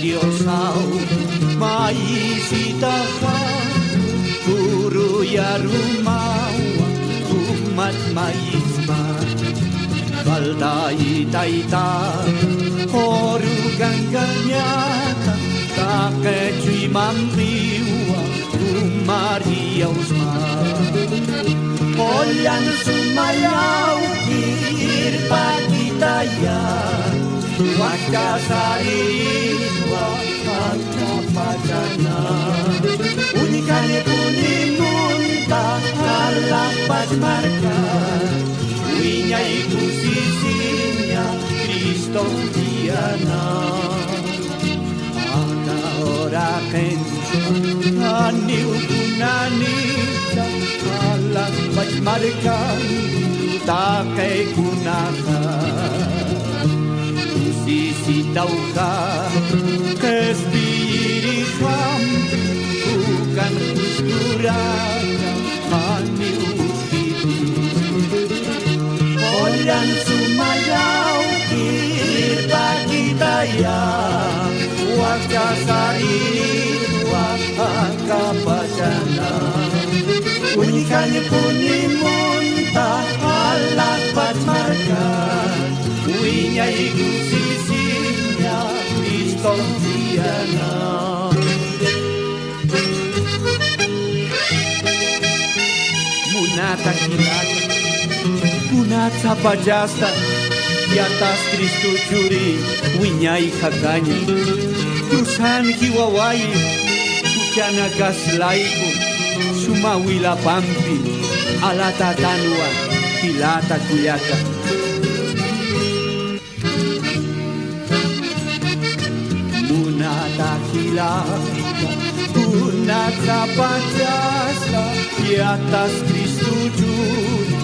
Dios awquai isitahan guru ya rumawa umat maisman baltai taita horu ganganyata kakecui mampiwa Maria Usman Olan sumayaw kirpagitaya Wakasariwa Wakapajana Unikanya punimunta Alapas marka Winya ikusisinya Kristo Diana Ana ora kencho Aniu kunanita Alapas marka Takay kunakan Sisitaw ka Kespirituam Bukan kuskuraka Maniukiti Olan sumayaw Kirpagitaya Wakasaritu Wakapajana Unikanya punimunta Alapat markan Winya ikusisinya Kristo Diana Munata kilata Munata pajasta Di atas Kristo juri Winya ikaganya Perusahaan kiwawai Kucana gaslaiku Sumawila pampi Alata tanua Kilata kuyaka Munata kilata Munata pajasta Di atas Kristo juri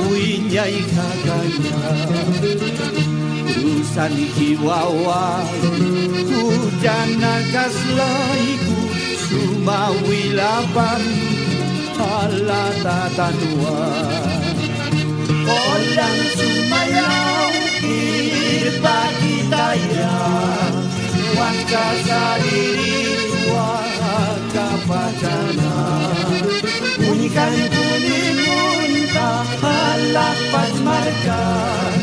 Winya ikaganya Urusan hiwawai Kujana gaslaiku Sumawilapan Alata tanua Olan sumayaw Kirpagitaya Wakasaritu Wakapajana Unikan punimunta Alapas markan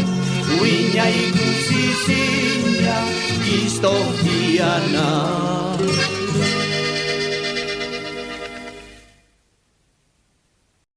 Winya ikusisinya Kristo Diana